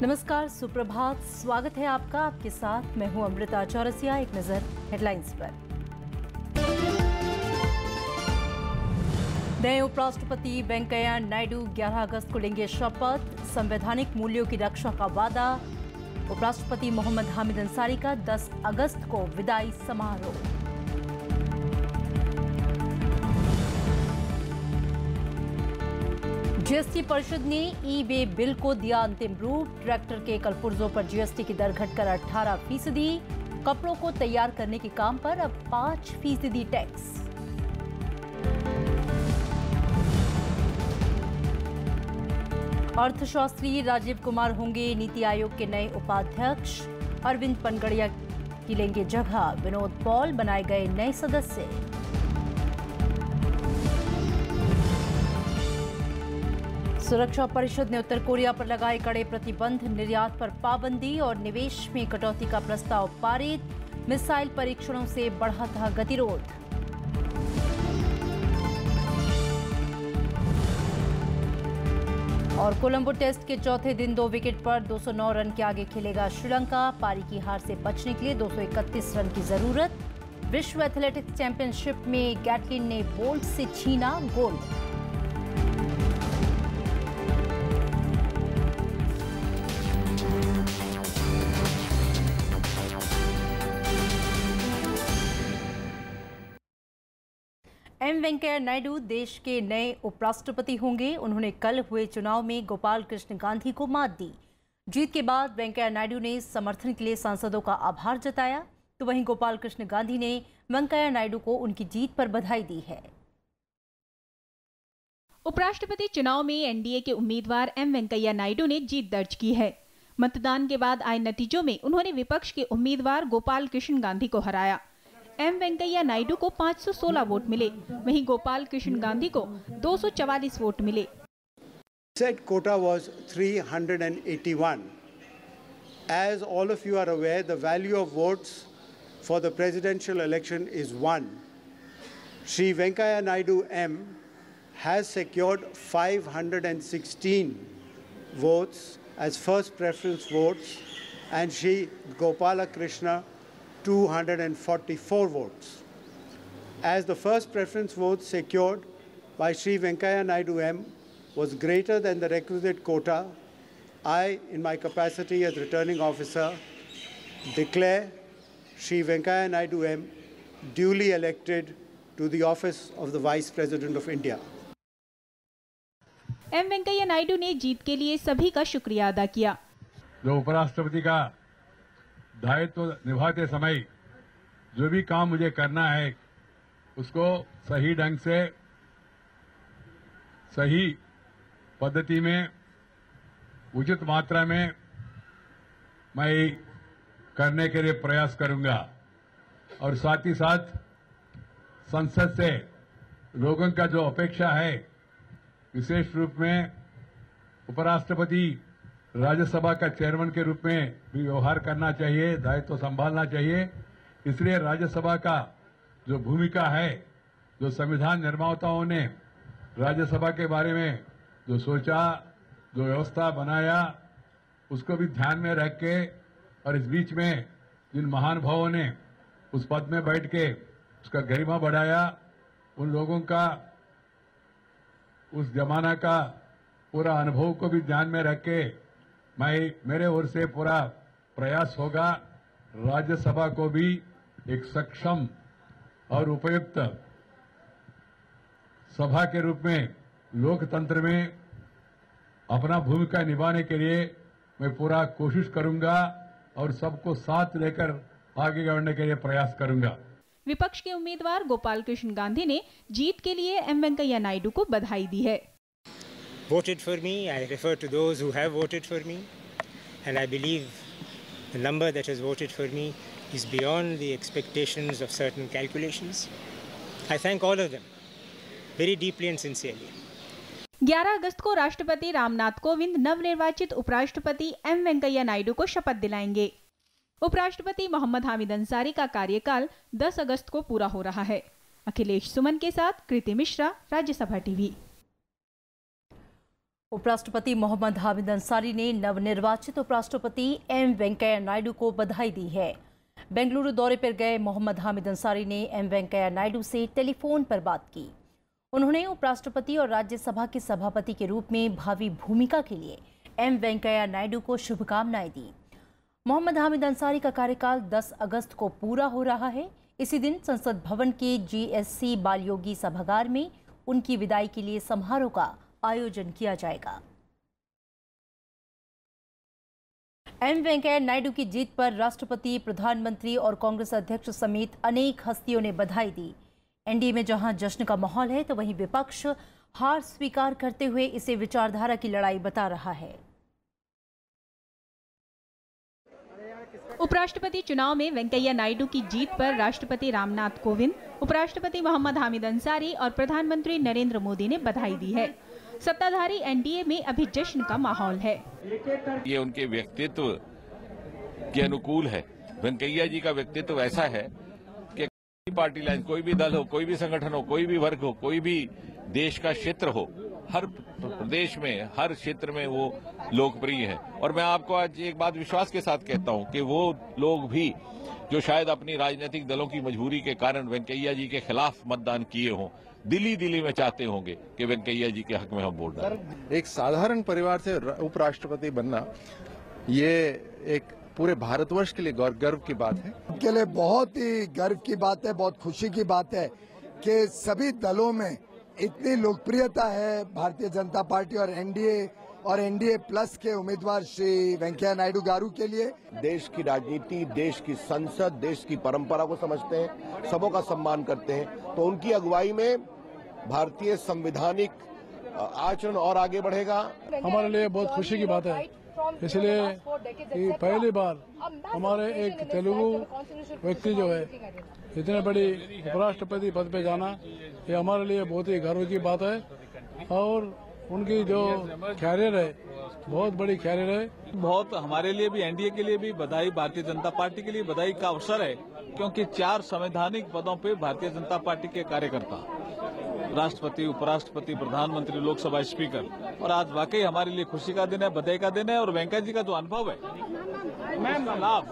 नमस्कार, सुप्रभात। स्वागत है आपका। आपके साथ मैं हूं अमृता चौरसिया। एक नजर हेडलाइंस पर। नए उपराष्ट्रपति वेंकैया नायडू 11 अगस्त को लेंगे शपथ। संवैधानिक मूल्यों की रक्षा का वादा। उपराष्ट्रपति मोहम्मद हामिद अंसारी का 10 अगस्त को विदाई समारोह। जीएसटी परिषद ने ई वे बिल को दिया अंतिम रूप। ट्रैक्टर के कलपुर्जों पर जीएसटी की दर घटकर 18%। कपड़ों को तैयार करने के काम पर अब 5% टैक्स। अर्थशास्त्री राजीव कुमार होंगे नीति आयोग के नए उपाध्यक्ष। अरविंद पनगड़िया की लेंगे जगह। विनोद पॉल बनाए गए नए सदस्य। सुरक्षा परिषद ने उत्तर कोरिया पर लगाए कड़े प्रतिबंध। निर्यात पर पाबंदी और निवेश में कटौती का प्रस्ताव पारित। मिसाइल परीक्षणों से बढ़ा था गतिरोध। और कोलंबो टेस्ट के चौथे दिन 2 विकेट पर 209 रन के आगे खेलेगा श्रीलंका। पारी की हार से बचने के लिए 231 रन की जरूरत। विश्व एथलेटिक्स चैंपियनशिप में गैटलिन ने बोल्ट से छीना गोल्ड। एम वेंकैया नायडू देश के नए उपराष्ट्रपति होंगे। उन्होंने कल हुए चुनाव में गोपाल कृष्ण गांधी को मात दी। जीत के बाद वेंकैया नायडू ने समर्थन के लिए सांसदों का आभार जताया। तो वहीं गोपाल कृष्ण गांधी ने वेंकैया नायडू को उनकी जीत पर बधाई दी है। उपराष्ट्रपति चुनाव में एनडीए के उम्मीदवार एम वेंकैया नायडू ने जीत दर्ज की है। मतदान के बाद आए नतीजों में उन्होंने विपक्ष के उम्मीदवार गोपाल कृष्ण गांधी को हराया। एम वेंकैया नायडू को 516 वोट मिले, वहीं गोपाल कृष्ण गांधी को 244 वोट मिले। Said quota was 381. As all of you are aware, the value of votes for the presidential election is 1. Shri Venkaiah Naidu M has secured 516 votes as first preference votes, and Shri Gopala Krishna 244 votes. As the first preference vote secured by Shri Venkaiah Naidu M was greater than the requisite quota, I, in my capacity as returning officer, declare Shri Venkaiah Naidu M duly elected to the office of the Vice President of India. M Venkaiah Naidu ने जीत के लिए सभी का शुक्रिया अदा किया। जो उपराष्ट्रपति का दायित्व निभाते समय जो भी काम मुझे करना है उसको सही ढंग से, सही पद्धति में, उचित मात्रा में मैं करने के लिए प्रयास करूंगा। और साथ ही साथ संसद से लोगों का जो अपेक्षा है, विशेष रूप में उपराष्ट्रपति राज्यसभा का चेयरमैन के रूप में भी व्यवहार करना चाहिए, दायित्व संभालना चाहिए। इसलिए राज्यसभा का जो भूमिका है, जो संविधान निर्माताओं ने राज्यसभा के बारे में जो सोचा, जो व्यवस्था बनाया, उसको भी ध्यान में रख के, और इस बीच में जिन महानुभावों ने उस पद में बैठ के उसका गरिमा बढ़ाया, उन लोगों का उस जमाना का पूरा अनुभव को भी ध्यान में रख के मेरे ओर से पूरा प्रयास होगा राज्यसभा को भी एक सक्षम और उपयुक्त सभा के रूप में लोकतंत्र में अपना भूमिका निभाने के लिए मैं पूरा कोशिश करूंगा और सबको साथ लेकर आगे बढ़ने के लिए प्रयास करूंगा। विपक्ष के उम्मीदवार गोपाल कृष्ण गांधी ने जीत के लिए एम वेंकैया नायडू को बधाई दी है। Voted for me, I refer to those who have voted for me, and I believe the number that has voted for me is beyond the expectations of certain calculations. I thank all of them very deeply and sincerely. 11 अगस्त को राष्ट्रपति रामनाथ कोविंद नवनिर्वाचित उपराष्ट्रपति M Venkaiah Naidu को शपथ दिलाएंगे। उपराष्ट्रपति मोहम्मद हामिद अंसारी का कार्यकाल 10 अगस्त को पूरा हो रहा है। अखिलेश सुमन के साथ कृति मिश्रा, राज्यसभा टीवी। उपराष्ट्रपति मोहम्मद हामिद अंसारी ने नवनिर्वाचित उपराष्ट्रपति एम वेंकैया नायडू को बधाई दी है। बेंगलुरु दौरे पर गए मोहम्मद हामिद अंसारी ने एम वेंकैया नायडू से टेलीफोन पर बात की। उन्होंने उपराष्ट्रपति और राज्यसभा के सभापति के रूप में भावी भूमिका के लिए एम वेंकैया नायडू को शुभकामनाएं दी। मोहम्मद हामिद अंसारी का कार्यकाल 10 अगस्त को पूरा हो रहा है। इसी दिन संसद भवन के GSC बालयोगी सभागार में उनकी विदाई के लिए समारोह का आयोजन किया जाएगा। एम वेंकैया नायडू की जीत पर राष्ट्रपति, प्रधानमंत्री और कांग्रेस अध्यक्ष समेत अनेक हस्तियों ने बधाई दी। एनडीए में जहां जश्न का माहौल है तो वहीं विपक्ष हार स्वीकार करते हुए इसे विचारधारा की लड़ाई बता रहा है। उपराष्ट्रपति चुनाव में वेंकैया नायडू की जीत पर राष्ट्रपति रामनाथ कोविंद, उपराष्ट्रपति मोहम्मद हामिद अंसारी और प्रधानमंत्री नरेंद्र मोदी ने बधाई दी है। सत्ताधारी एनडीए में अभी जश्न का माहौल है। ये उनके व्यक्तित्व के अनुकूल है। वेंकैया जी का व्यक्तित्व ऐसा है कि पार्टी लाइन, कोई भी दल हो, कोई भी संगठन हो, कोई भी वर्ग हो, कोई भी देश का क्षेत्र हो, हर प्रदेश में, हर क्षेत्र में वो लोकप्रिय है। और मैं आपको आज एक बात विश्वास के साथ कहता हूं कि वो लोग भी जो शायद अपनी राजनीतिक दलों की मजबूरी के कारण वेंकैया जी के खिलाफ मतदान किए हों, दिल्ली में चाहते होंगे कि वेंकैया जी के हक में हम वोट डालें। एक साधारण परिवार से उपराष्ट्रपति बनना ये एक पूरे भारतवर्ष के लिए गर्व की बात है। उनके लिए बहुत ही गर्व की बात है, बहुत खुशी की बात है कि सभी दलों में इतनी लोकप्रियता है भारतीय जनता पार्टी और एनडीए प्लस के उम्मीदवार श्री वेंकैया नायडू गारू के लिए। देश की राजनीति, देश की संसद, देश की परंपरा को समझते हैं, सबों का सम्मान करते हैं, तो उनकी अगुवाई में भारतीय संवैधानिक आचरण और आगे बढ़ेगा। हमारे लिए बहुत खुशी की बात है, इसलिए कि पहली बार हमारे एक तेलुगु व्यक्ति जो है इतने बड़ी उपराष्ट्रपति पद पे जाना, ये हमारे लिए बहुत ही गर्व की बात है। और उनकी जो कैरियर है बहुत बड़ी कैरियर है। बहुत हमारे लिए भी, एनडीए के लिए भी बधाई, भारतीय जनता पार्टी के लिए बधाई का अवसर है, क्योंकि 4 संवैधानिक पदों पे भारतीय जनता पार्टी के कार्यकर्ता, राष्ट्रपति, उपराष्ट्रपति, प्रधानमंत्री, लोकसभा स्पीकर, और आज वाकई हमारे लिए खुशी का दिन है, बधाई का दिन है। और वेंकैया जी का जो अनुभव है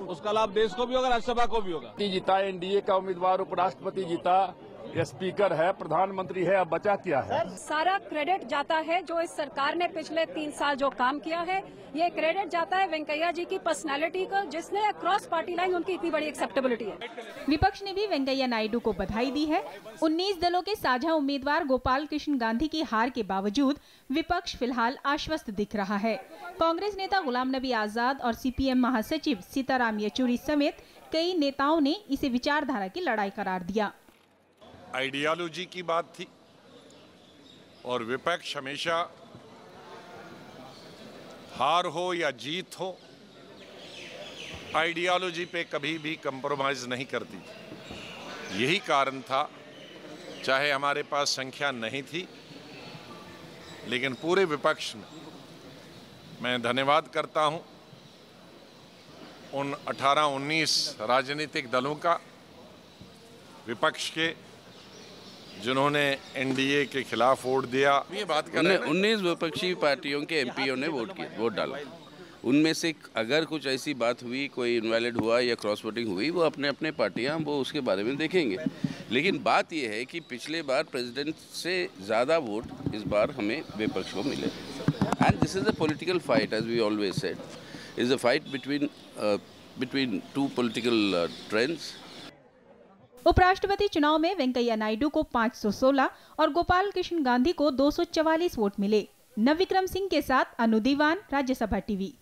उसका लाभ देश को भी होगा, राज्यसभा को भी होगा। जीता एनडीए का उम्मीदवार, उपराष्ट्रपति जीता, ये स्पीकर है, प्रधानमंत्री है, अब बचा क्या है? सारा क्रेडिट जाता है जो इस सरकार ने पिछले 3 साल जो काम किया है, ये क्रेडिट जाता है वेंकैया जी की पर्सनालिटी को, जिसने क्रॉस पार्टी लाइन उनकी इतनी बड़ी एक्सेप्टेबिलिटी है। विपक्ष ने भी वेंकैया नायडू को बधाई दी है। 19 दलों के साझा उम्मीदवार गोपाल कृष्ण गांधी की हार के बावजूद विपक्ष फिलहाल आश्वस्त दिख रहा है। कांग्रेस नेता गुलाम नबी आजाद और सीपीएम महासचिव सीताराम येचुरी समेत कई नेताओं ने इसे विचारधारा की लड़ाई करार दिया। आइडियोलॉजी की बात थी और विपक्ष हमेशा हार हो या जीत हो, आइडियोलॉजी पे कभी भी कंप्रोमाइज नहीं करती। यही कारण था, चाहे हमारे पास संख्या नहीं थी, लेकिन पूरे विपक्ष में मैं धन्यवाद करता हूं उन 18-19 राजनीतिक दलों का, विपक्ष के, जिन्होंने एनडीए के खिलाफ वोट दिया। ये बात कर रहे हैं 19 विपक्षी पार्टियों के एमपीओ ने वोट डाला। उनमें से अगर कुछ ऐसी बात हुई, कोई इनवैलिड हुआ या क्रॉस वोटिंग हुई, वो अपने पार्टियां वो उसके बारे में देखेंगे। लेकिन बात यह है कि पिछले बार प्रेसिडेंट से ज़्यादा वोट इस बार हमें विपक्ष को मिले। And this is a political fight, as we always said, is a fight between 2 political trends. उपराष्ट्रपति चुनाव में वेंकैया नायडू को 516 और गोपाल कृष्ण गांधी को 244 वोट मिले। नवविक्रम सिंह के साथ अनु दीवान, राज्यसभा टीवी।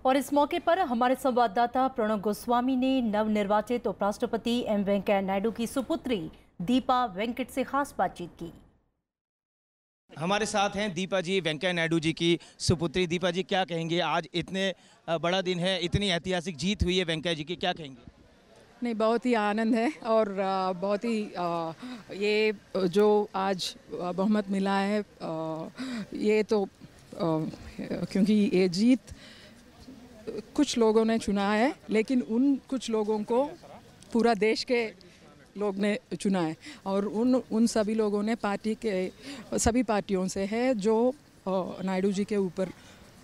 और इस मौके पर हमारे संवाददाता प्रणव गोस्वामी ने नवनिर्वाचित उपराष्ट्रपति एम वेंकैया नायडू की सुपुत्री दीपा वेंकट से खास बातचीत की। हमारे साथ हैं दीपा जी, वेंकैया नायडू जी की सुपुत्री। दीपा जी, क्या कहेंगे, आज इतने बड़ा दिन है, इतनी ऐतिहासिक जीत हुई है वेंकैया जी की, क्या कहेंगे? नहीं, बहुत ही आनंद है और बहुत ही ये जो आज बहुमत मिला है, ये तो क्योंकि ये जीत कुछ लोगों ने चुना है, लेकिन उन कुछ लोगों को पूरा देश के लोग ने चुना है। और उन सभी लोगों ने पार्टी के सभी पार्टियों से है जो नायडू जी के ऊपर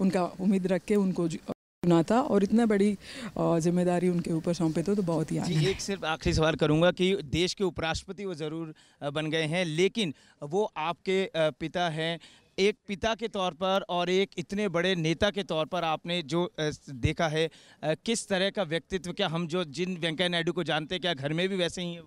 उनका उम्मीद रख के उनको चुना था और इतना बड़ी जिम्मेदारी उनके ऊपर सौंपे तो बहुत ही जी। एक सिर्फ आखिरी सवाल करूंगा कि देश के उपराष्ट्रपति वो ज़रूर बन गए हैं, लेकिन वो आपके पिता हैं। एक पिता के तौर पर और एक इतने बड़े नेता के तौर पर आपने जो देखा है, किस तरह का व्यक्तित्व, क्या हम जो जिन वेंकैया नायडू को जानते हैं क्या घर में भी वैसे ही है?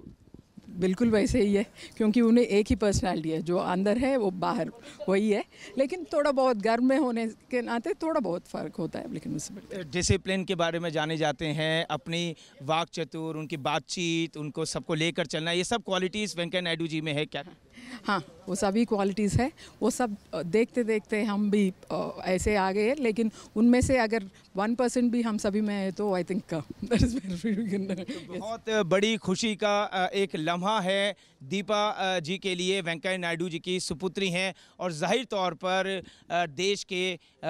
बिल्कुल वैसे ही है, क्योंकि उन्हें एक ही पर्सनालिटी है, जो अंदर है वो बाहर वही है, लेकिन थोड़ा बहुत घर में होने के नाते थोड़ा बहुत फ़र्क होता है, लेकिन उससे डिसिप्लिन के बारे में जाने जाते हैं, अपनी वाक चतुर, उनकी बातचीत, उनको सबको लेकर चलना, ये सब क्वालिटीज़ वेंकैया नायडू जी में है क्या? हाँ, वो सभी क्वालिटीज़ है, वो सब देखते देखते हम भी ऐसे आ गए, लेकिन उनमें से अगर 1% भी हम सभी में है तो आई थिंक बहुत बड़ी खुशी का एक लम्हा है दीपा जी के लिए। वेंकैया नायडू जी की सुपुत्री हैं और जाहिर तौर पर देश के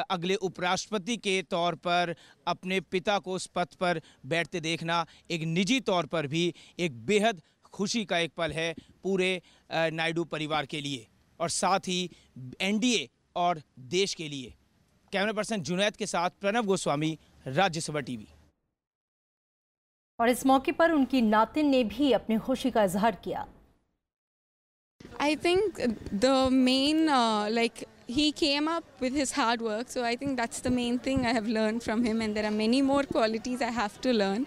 अगले उपराष्ट्रपति के तौर पर अपने पिता को उस पद पर बैठते देखना एक निजी तौर पर भी एक बेहद खुशी का एक पल है पूरे नायडू परिवार के लिए और साथ ही एनडीए और देश के लिए। कैमरा पर्सन जुनैद के साथ प्रणव गोस्वामी, राज्यसभा टीवी। और इस मौके पर उनकी नातिन ने भी अपनी खुशी का इजहार किया। I think the main he came up with his hard work, so I think that's the main thing I have learned from him, and there are many more qualities I have to learn.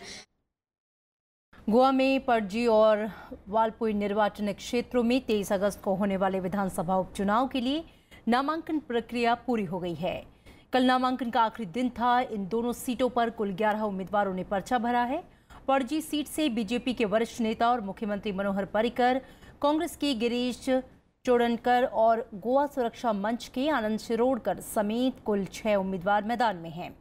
Goa में पणजी और वालपुई निर्वाचन क्षेत्रों में 23 अगस्त को होने वाले विधानसभा उपचुनाव के लिए नामांकन प्रक्रिया पूरी हो गई है। कल नामांकन का आखिरी दिन था। इन दोनों सीटों पर कुल 11 उम्मीदवारों ने पर्चा भरा है। पणजी सीट से बीजेपी के वरिष्ठ नेता और मुख्यमंत्री मनोहर पर्रिकर, कांग्रेस के गिरीश चोडनकर और गोवा सुरक्षा मंच के आनंद शिरोडकर समेत कुल 6 उम्मीदवार मैदान में हैं।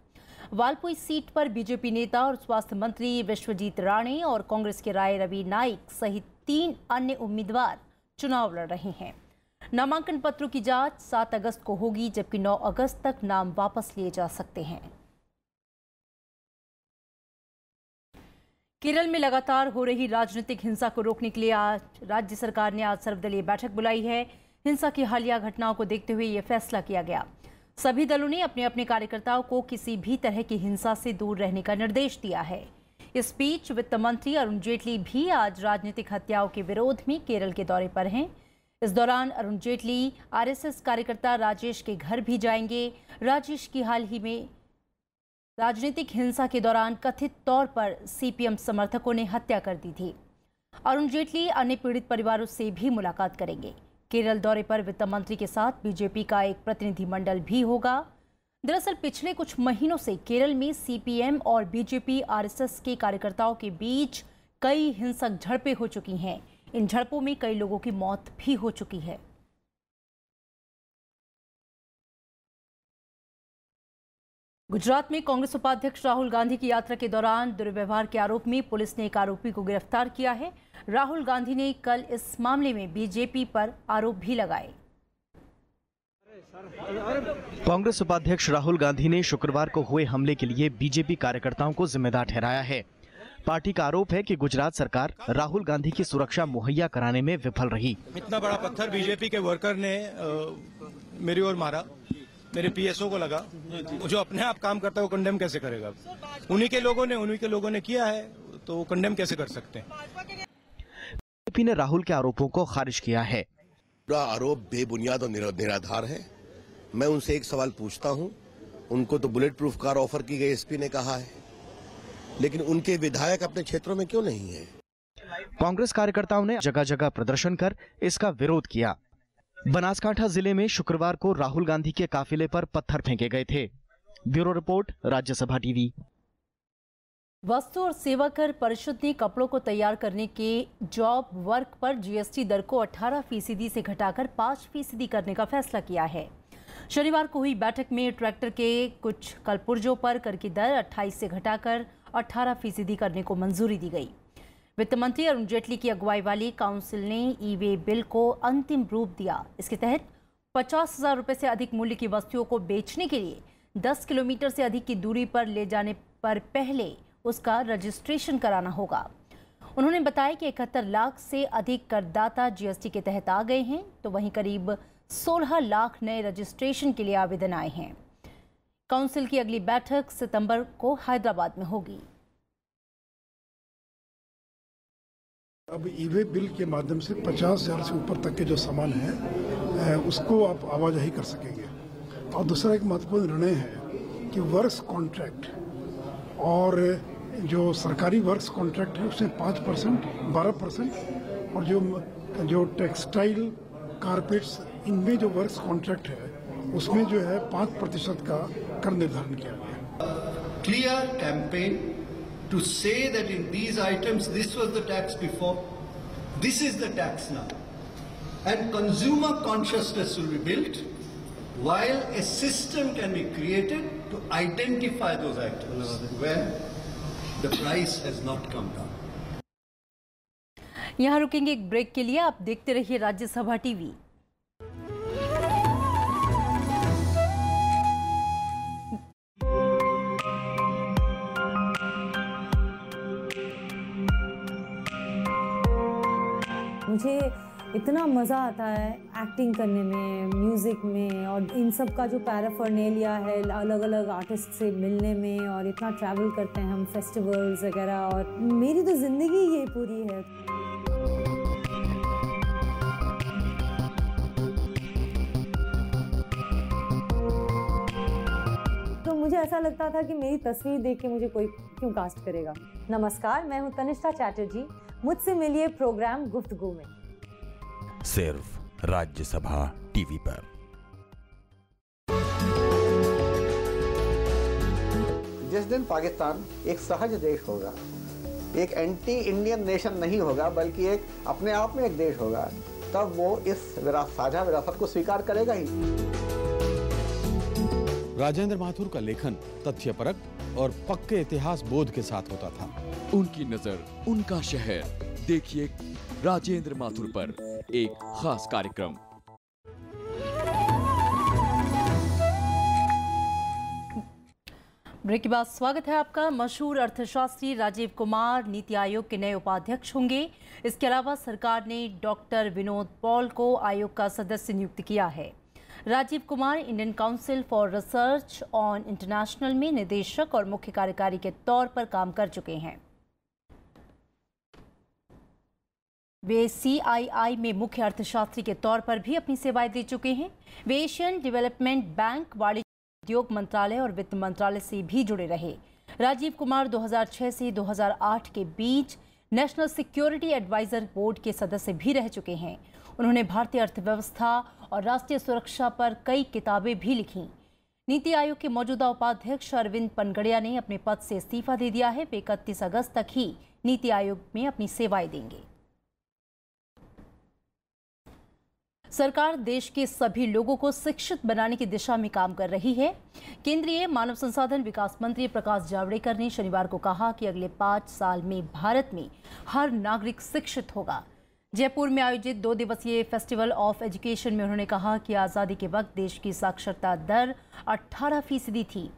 वालपुई सीट पर बीजेपी नेता और स्वास्थ्य मंत्री विश्वजीत राणे और कांग्रेस के राय रवि नाइक सहित 3 अन्य उम्मीदवार चुनाव लड़ रहे हैं। नामांकन पत्रों की जांच 7 अगस्त को होगी, जबकि 9 अगस्त तक नाम वापस लिए जा सकते हैं। केरल में लगातार हो रही राजनीतिक हिंसा को रोकने के लिए आज राज्य सरकार ने सर्वदलीय बैठक बुलाई है। हिंसा की हालिया घटनाओं को देखते हुए यह फैसला किया गया। सभी दलों ने अपने अपने कार्यकर्ताओं को किसी भी तरह की हिंसा से दूर रहने का निर्देश दिया है। इस बीच वित्त मंत्री अरुण जेटली भी आज राजनीतिक हत्याओं के विरोध में केरल के दौरे पर हैं। इस दौरान अरुण जेटली आरएसएस कार्यकर्ता राजेश के घर भी जाएंगे। राजेश की हाल ही में राजनीतिक हिंसा के दौरान कथित तौर पर सीपीएम समर्थकों ने हत्या कर दी थी। अरुण जेटली अन्य पीड़ित परिवारों से भी मुलाकात करेंगे। केरल दौरे पर वित्त मंत्री के साथ बीजेपी का एक प्रतिनिधिमंडल भी होगा। दरअसल पिछले कुछ महीनों से केरल में सीपीएम और बीजेपी आरएसएस के कार्यकर्ताओं के बीच कई हिंसक झड़पें हो चुकी हैं। इन झड़पों में कई लोगों की मौत भी हो चुकी है। गुजरात में कांग्रेस उपाध्यक्ष राहुल गांधी की यात्रा के दौरान दुर्व्यवहार के आरोप में पुलिस ने एक आरोपी को गिरफ्तार किया है। राहुल गांधी ने कल इस मामले में बीजेपी पर आरोप भी लगाए। कांग्रेस उपाध्यक्ष राहुल गांधी ने शुक्रवार को हुए हमले के लिए बीजेपी कार्यकर्ताओं को जिम्मेदार ठहराया है। पार्टी का आरोप है कि गुजरात सरकार राहुल गांधी की सुरक्षा मुहैया कराने में विफल रही। इतना बड़ा पत्थर बीजेपी के वर्कर ने मेरी ओर मारा, मेरे पीएसओ को लगा। जो अपने आप काम करता है वो कंडेम कैसे करेगा? उन्हीं के लोगों ने किया है, तो वो कंडेम कैसे कर सकते हैं? बीजेपी ने राहुल के आरोपों को खारिज किया है। पूरा आरोप बेबुनियाद और निराधार है। मैं उनसे एक सवाल पूछता हूं, उनको तो बुलेट प्रूफ कार ऑफर की गई एसपी ने कहा है, लेकिन उनके विधायक अपने क्षेत्रों में क्यों नहीं है? कांग्रेस कार्यकर्ताओं ने जगह जगह प्रदर्शन कर इसका विरोध किया। बनासकांठा जिले में शुक्रवार को राहुल गांधी के काफिले पर पत्थर फेंके गए थे। Bureau report, Rajya Sabha TV. वस्तु और सेवा कर परिषद ने कपड़ों को तैयार करने के जॉब वर्क पर जीएसटी दर को 18% से घटाकर 5% करने का फैसला किया है। शनिवार को हुई बैठक में ट्रैक्टर के कुछ कलपुर्जों पर कर की दर 28 से घटाकर 18% करने को मंजूरी दी गई। वित्त मंत्री अरुण जेटली की अगुवाई वाली काउंसिल ने ई वे बिल को अंतिम रूप दिया। इसके तहत 50,000 रुपये से अधिक मूल्य की वस्तुओं को बेचने के लिए 10 किलोमीटर से अधिक की दूरी पर ले जाने पर पहले उसका रजिस्ट्रेशन कराना होगा। उन्होंने बताया कि 71 लाख से अधिक करदाता जीएसटी के तहत आ गए हैं, तो वहीं करीब 16 लाख नए रजिस्ट्रेशन के लिए आवेदन आए हैं। काउंसिल की अगली बैठक सितंबर को हैदराबाद में होगी। अब ई-वे बिल के माध्यम से 50,000 से ऊपर तक के जो सामान है उसको आप आवाजाही कर सकेंगे। और दूसरा एक महत्वपूर्ण निर्णय है कि वर्क्स कॉन्ट्रैक्ट और जो सरकारी वर्क्स कॉन्ट्रैक्ट है उसमें 5%, 12% और जो टेक्सटाइल, कारपेट्स, इनमें जो वर्क्स कॉन्ट्रैक्ट है उसमें जो है 5% का कर निर्धारण किया गया। Clear campaign to say that in these items this was the tax before, this is the tax now, and consumer consciousness will be built while a system can be created to identify those items when the price has not come down. यहाँ रुकेंगे एक break के लिए। आप देखते रहिए Rajya Sabha TV. मुझे इतना मज़ा आता है एक्टिंग करने में, म्यूज़िक में, और इन सब का जो पैराफर्नेलिया है अलग अलग आर्टिस्ट से मिलने में, और इतना ट्रैवल करते हैं हम फेस्टिवल्स वगैरह, और मेरी तो ज़िंदगी ये पूरी है। तो मुझे ऐसा लगता था कि मेरी तस्वीर देख के मुझे कोई क्यों कास्ट करेगा। नमस्कार, मैं हूँ तनिष्ठा चैटर्जी। मुझसे मिलिए प्रोग्राम गुफ्तगू में, सिर्फ राज्यसभा टीवी पर। जिस दिन पाकिस्तान एक सहज देश होगा, एक एंटी इंडियन नेशन नहीं होगा बल्कि एक अपने आप में एक देश होगा, तब वो इस साझा विरासत को स्वीकार करेगा ही। राजेंद्र माथुर का लेखन तथ्यपरक और पक्के इतिहास बोध के साथ होता था। उनकी नजर, उनका शहर। देखिए राजेंद्र माथुर पर एक खास कार्यक्रम। ब्रेक के बाद स्वागत है आपका। मशहूर अर्थशास्त्री राजीव कुमार नीति आयोग के नए उपाध्यक्ष होंगे। इसके अलावा सरकार ने डॉक्टर विनोद पॉल को आयोग का सदस्य नियुक्त किया है। Rajiv Kumar Indian Council for Research on International में निदेशक और मुख्य कार्यकारी के तौर पर काम कर चुके हैं। वे CII में मुख्य अर्थशास्त्री के तौर पर भी अपनी सेवाएं दे चुके हैं। वे एशियन डेवलपमेंट बैंक, वाणिज्य उद्योग मंत्रालय और वित्त मंत्रालय से भी जुड़े रहे। राजीव कुमार 2006 से 2008 के बीच नेशनल सिक्योरिटी एडवाइजर बोर्ड के सदस्य भी रह चुके हैं। उन्होंने भारतीय अर्थव्यवस्था और राष्ट्रीय सुरक्षा पर कई किताबें भी लिखीं। नीति आयोग के मौजूदा उपाध्यक्ष अरविंद पनगड़िया ने अपने पद से इस्तीफा दे दिया है। वे 31 अगस्त तक ही नीति आयोग में अपनी सेवाएं देंगे। सरकार देश के सभी लोगों को शिक्षित बनाने की दिशा में काम कर रही है। केंद्रीय मानव संसाधन विकास मंत्री प्रकाश जावड़ेकर ने शनिवार को कहा कि अगले 5 साल में भारत में हर नागरिक शिक्षित होगा। जयपुर में आयोजित 2 दिवसीय फेस्टिवल ऑफ एजुकेशन में उन्होंने कहा कि आज़ादी के वक्त देश की साक्षरता दर 18% थी,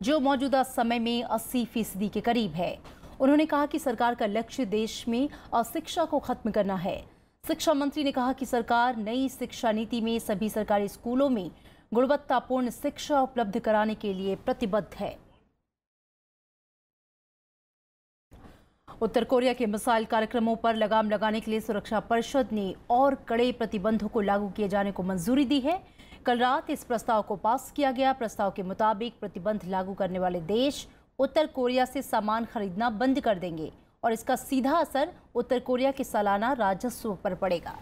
जो मौजूदा समय में 80% के करीब है। उन्होंने कहा कि सरकार का लक्ष्य देश में अशिक्षा को खत्म करना है। शिक्षा मंत्री ने कहा कि सरकार नई शिक्षा नीति में सभी सरकारी स्कूलों में गुणवत्तापूर्ण शिक्षा उपलब्ध कराने के लिए प्रतिबद्ध है। उत्तर कोरिया के मिसाइल कार्यक्रमों पर लगाम लगाने के लिए सुरक्षा परिषद ने और कड़े प्रतिबंधों को लागू किए जाने को मंजूरी दी है। कल रात इस प्रस्ताव को पास किया गया। प्रस्ताव के मुताबिक प्रतिबंध लागू करने वाले देश उत्तर कोरिया से सामान खरीदना बंद कर देंगे और इसका सीधा असर उत्तर कोरिया के सालाना राजस्व पर पड़ेगा।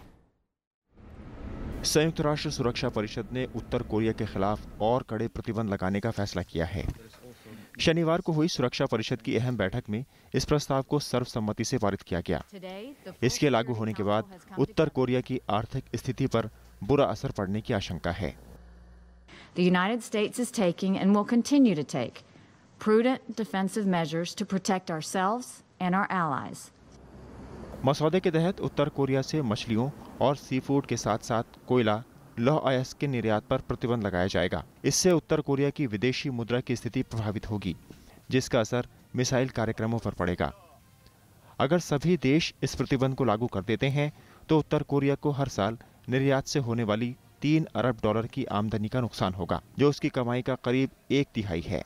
संयुक्त राष्ट्र सुरक्षा परिषद ने उत्तर कोरिया के खिलाफ और कड़े प्रतिबंध लगाने का फैसला किया है। शनिवार को हुई सुरक्षा परिषद की अहम बैठक में इस प्रस्ताव को सर्वसम्मति से पारित किया गया। इसके लागू होने के बाद उत्तर कोरिया की आर्थिक स्थिति पर बुरा असर पड़ने की आशंका है। The United States is taking and will continue to take prudent defensive measures to protect ourselves and our allies. मसौदे के तहत उत्तर कोरिया से मछलियों और सी फूड के साथ साथ कोयला, लौह अयस्क के निर्यात पर प्रतिबंध लगाया जाएगा। इससे उत्तर कोरिया की विदेशी मुद्रा की स्थिति प्रभावित होगी, जिसका असर मिसाइल कार्यक्रमों पर पड़ेगा। अगर सभी देश इस प्रतिबंध को लागू कर देते हैं तो उत्तर कोरिया को हर साल निर्यात से होने वाली $3 अरब की आमदनी का नुकसान होगा, जो उसकी कमाई का करीब 1/3 है।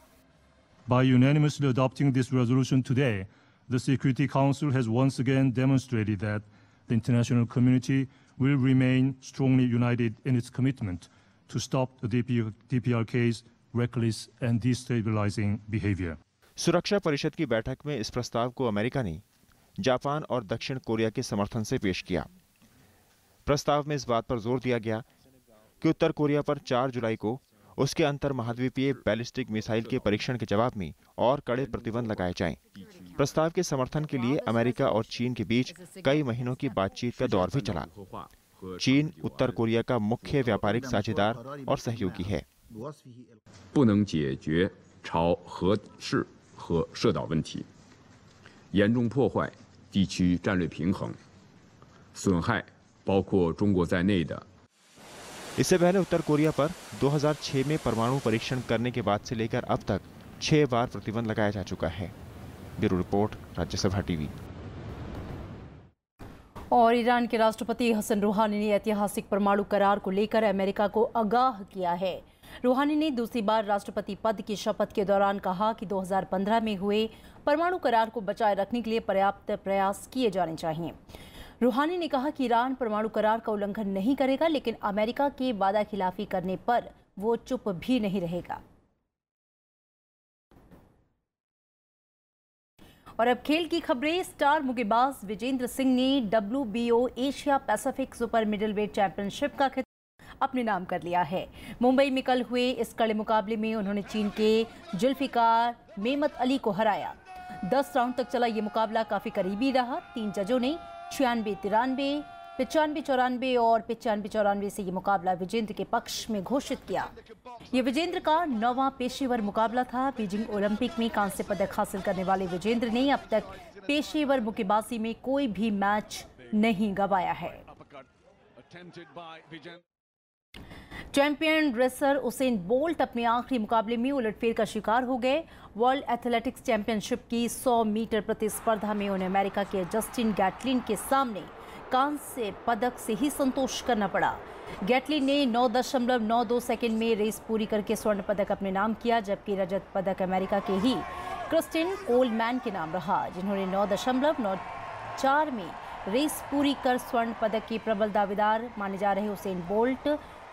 By unanimously adopting this resolution today, the Security Council has once again demonstrated that the international community will remain strongly united in its commitment to stop the DPRK's reckless and destabilizing behavior. सुरक्षा परिषद की बैठक में इस प्रस्ताव को America ने Japan और दक्षिण कोरिया के समर्थन से पेश किया। प्रस्ताव में इस बात पर जोर दिया गया कि उत्तर कोरिया पर 4 जुलाई को उसके अंतर महाद्वीपीय बैलिस्टिक मिसाइल के परीक्षण के जवाब में और कड़े प्रतिबंध लगाए जाएं। प्रस्ताव के समर्थन के लिए अमेरिका और चीन के बीच कई महीनों की बातचीत का दौर भी चला। चीन उत्तर कोरिया का मुख्य व्यापारिक साझेदार और सहयोगी है। 不能解决朝核试和射导问题，严重破坏地区战略平衡，损害包括中国在内的 इससे पहले उत्तर कोरिया पर 2006 में परमाणु परीक्षण करने के बाद से लेकर अब तक 6 बार प्रतिबंध लगाया जा चुका है। Bureau report, Rajya Sabha TV. और ईरान के राष्ट्रपति हसन रूहानी ने ऐतिहासिक परमाणु करार को लेकर अमेरिका को आगाह किया है। रूहानी ने दूसरी बार राष्ट्रपति पद की शपथ के दौरान कहा कि 2015 में हुए परमाणु करार को बचाए रखने के लिए पर्याप्त प्रयास किए जाने चाहिए। रूहानी ने कहा कि ईरान परमाणु करार का उल्लंघन नहीं करेगा, लेकिन अमेरिका के वादा खिलाफी करने पर वो चुप भी नहीं रहेगा। और अब खेल की खबरें। स्टार मुक्केबाज विजेंद्र सिंह ने WBO Asia Pacific super middleweight championship का खिताब अपने नाम कर लिया है। मुंबई में कल हुए इस कड़े मुकाबले में उन्होंने चीन के जुल्फिकार मेहमत अली को हराया। 10 राउंड तक चला ये मुकाबला काफी करीबी रहा। 3 जजों ने 96-93, 95-94 और 95-94 से ये मुकाबला विजेंद्र के पक्ष में घोषित किया। ये विजेंद्र का 9वां पेशेवर मुकाबला था। बीजिंग ओलंपिक में कांस्य पदक हासिल करने वाले विजेंद्र ने अब तक पेशेवर मुक्केबाजी में कोई भी मैच नहीं गंवाया है। चैंपियन रेसर उसेन बोल्ट अपने आखिरी मुकाबले में उलटफेर का शिकार हो गए। वर्ल्ड एथलेटिक्स चैंपियनशिप की 100 मीटर प्रतिस्पर्धा में उन्हें अमेरिका के जस्टिन गैटलिन के सामने कांस्य पदक से ही संतोष करना पड़ा। गैटलिन ने 9.92 सेकंड में रेस पूरी करके स्वर्ण पदक अपने नाम किया, जबकि रजत पदक अमेरिका के ही क्रिस्टिन कोलमैन के नाम रहा, जिन्होंने 9.94 में रेस पूरी कर स्वर्ण पदक के प्रबल दावेदार माने जा रहे उसेन बोल्ट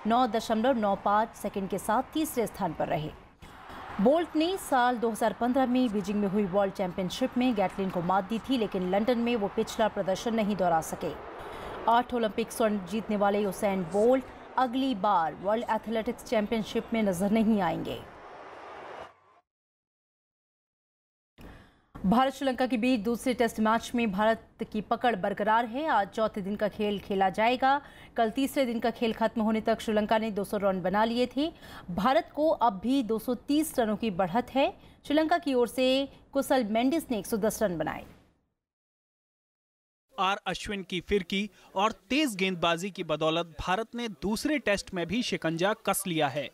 9.95 सेकंड के साथ तीसरे स्थान पर रहे। बोल्ट ने साल 2015 में बीजिंग में हुई वर्ल्ड चैंपियनशिप में गैटलिन को मात दी थी, लेकिन लंदन में वो पिछला प्रदर्शन नहीं दोहरा सके। 8 ओलंपिक स्वर्ण जीतने वाले उसेन बोल्ट अगली बार वर्ल्ड एथलेटिक्स चैंपियनशिप में नजर नहीं आएंगे। भारत श्रीलंका के बीच दूसरे टेस्ट मैच में भारत की पकड़ बरकरार है। आज चौथे दिन का खेल खेला जाएगा। कल तीसरे दिन का खेल खत्म होने तक श्रीलंका ने 200 रन बना लिए थे। भारत को अब भी 230 रनों की बढ़त है। श्रीलंका की ओर से कुशल मेंडिस ने 110 रन बनाए। आर अश्विन की फिरकी और तेज गेंदबाजी की बदौलत भारत ने दूसरे टेस्ट में भी शिकंजा कस लिया है।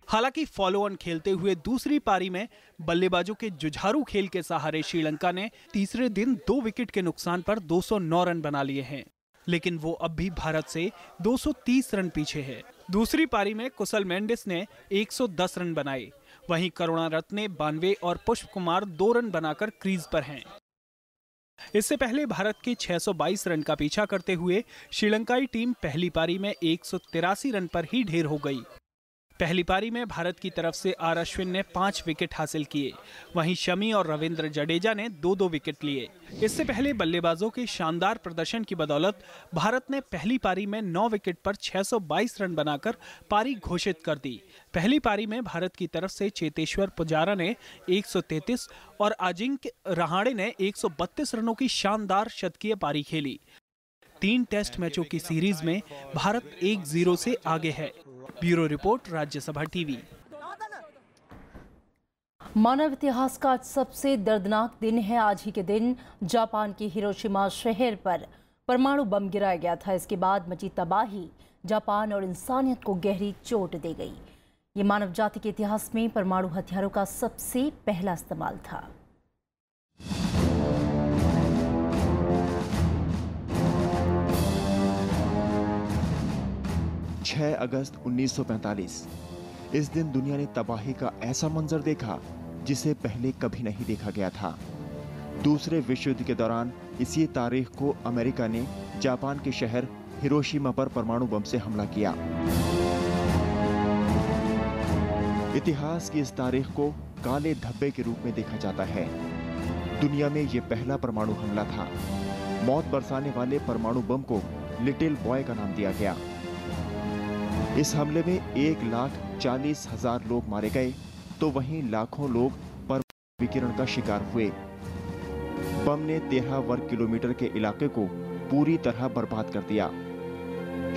हालांकि फॉलो ऑन खेलते हुए दूसरी पारी में बल्लेबाजों के जुझारू खेल के सहारे श्रीलंका ने तीसरे दिन 2 विकेट के नुकसान पर 209 रन बना लिए हैं, लेकिन वो अब भी भारत से 230 रन पीछे है। दूसरी पारी में कुशल मेंडिस ने 110 रन बनाए, वहीं करुणारत्न ने 92 और पुष्प कुमार 2 रन बनाकर क्रीज पर हैं। इससे पहले भारत के 622 रन का पीछा करते हुए श्रीलंकाई टीम पहली पारी में 183 रन पर ही ढेर हो गई। पहली पारी में भारत की तरफ से आर अश्विन ने 5 विकेट हासिल किए, वहीं शमी और रविंद्र जडेजा ने 2-2 विकेट लिए। इससे पहले बल्लेबाजों के शानदार प्रदर्शन की बदौलत भारत ने पहली पारी में 9 विकेट पर 622 रन बनाकर पारी घोषित कर दी। पहली पारी में भारत की तरफ से चेतेश्वर पुजारा ने 133 और अजिंक्य रहाणे ने 132 रनों की शानदार शतकीय पारी खेली। 3 टेस्ट मैचों की सीरीज में भारत 1-0 से आगे है। Bureau report, Rajya Sabha TV. मानव इतिहास का आज सबसे दर्दनाक दिन है। आज ही के दिन जापान के हिरोशिमा शहर पर परमाणु बम गिराया गया था। इसके बाद मची तबाही जापान और इंसानियत को गहरी चोट दे गई। ये मानव जाति के इतिहास में परमाणु हथियारों का सबसे पहला इस्तेमाल था। 6 अगस्त 1945। इस दिन दुनिया ने तबाही का ऐसा मंजर देखा जिसे पहले कभी नहीं देखा गया था। दूसरे विश्व युद्ध के दौरान इसी तारीख को अमेरिका ने जापान के शहर हिरोशिमा पर परमाणु बम से हमला किया। इतिहास की इस तारीख को काले धब्बे के रूप में देखा जाता है। दुनिया में यह पहला परमाणु हमला था। मौत बरसाने वाले परमाणु बम को लिटिल बॉय का नाम दिया गया। इस हमले में 1,40,000 लोग मारे गए तो वहीं लाखों लोग परमाणु विकिरण का शिकार हुए। बम ने 13 वर्ग किलोमीटर के इलाके को पूरी तरह बर्बाद कर दिया।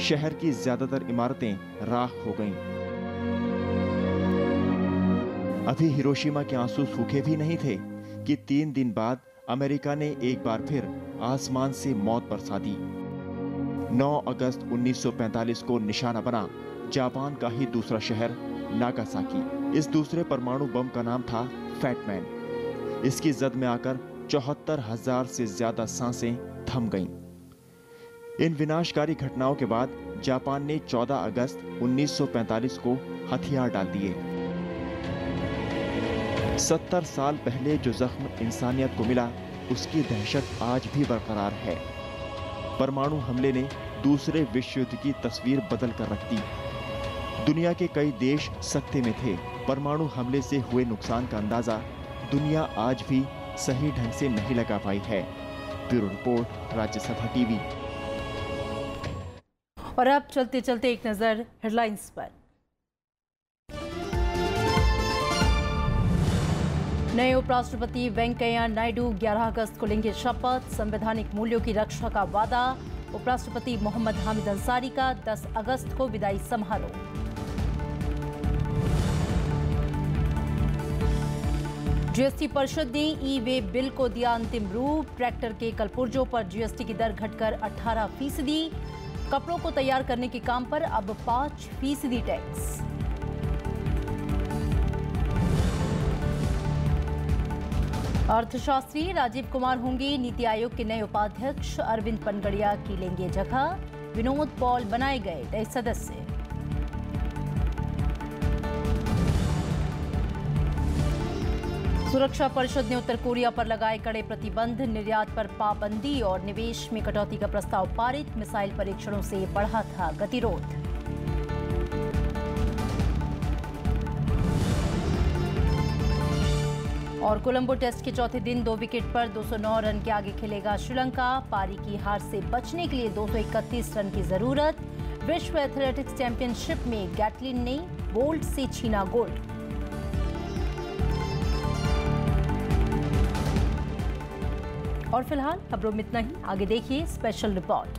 शहर की ज्यादातर इमारतें राख हो गईं। अभी हिरोशिमा के आंसू सूखे भी नहीं थे कि 3 दिन बाद अमेरिका ने एक बार फिर आसमान से मौत बरसा दी। 9 अगस्त 1945 को निशाना बना जापान का ही दूसरा शहर नागासाकी। इस दूसरे परमाणु बम का नाम था फैटमैन। इसकी जद में आकर 74,000 से ज्यादा सांसें थम गईं। इन विनाशकारी घटनाओं के बाद जापान ने 14 अगस्त 1945 को हथियार डाल दिए। 70 साल पहले जो जख्म इंसानियत को मिला उसकी दहशत आज भी बरकरार है। परमाणु हमले ने दूसरे विश्व युद्ध की तस्वीर बदल कर रख दी। दुनिया के कई देश सकते में थे। परमाणु हमले से हुए नुकसान का अंदाजा दुनिया आज भी सही ढंग से नहीं लगा पाई है। Bureau report, Rajya Sabha TV. और अब चलते चलते एक नजर हेडलाइंस पर। नए उपराष्ट्रपति वेंकैया नायडू 11 अगस्त को लेंगे शपथ। संवैधानिक मूल्यों की रक्षा का वादा। उपराष्ट्रपति मोहम्मद हामिद अंसारी का 10 अगस्त को विदाई समारोह। जीएसटी परिषद ने ई वे बिल को दिया अंतिम रूप। ट्रैक्टर के कलपुर्जों पर जीएसटी की दर घटकर 18%। कपड़ों को तैयार करने के काम पर अब 5% टैक्स। अर्थशास्त्री राजीव कुमार होंगे नीति आयोग के नए उपाध्यक्ष। अरविंद पनगड़िया की लेंगे जगह। विनोद पॉल बनाए गए नए सदस्य। सुरक्षा परिषद ने उत्तर कोरिया पर लगाए कड़े प्रतिबंध। निर्यात पर पाबंदी और निवेश में कटौती का प्रस्ताव पारित। मिसाइल परीक्षणों से बढ़ा था गतिरोध। और कोलंबो टेस्ट के चौथे दिन 2 विकेट पर 209 रन के आगे खेलेगा श्रीलंका। पारी की हार से बचने के लिए 231 रन की जरूरत। विश्व एथलेटिक्स चैंपियनशिप में गैटलिन ने बोल्ट से छीना गोल्ड। और फिलहाल खबरों में इतना ही। आगे देखिए स्पेशल रिपोर्ट।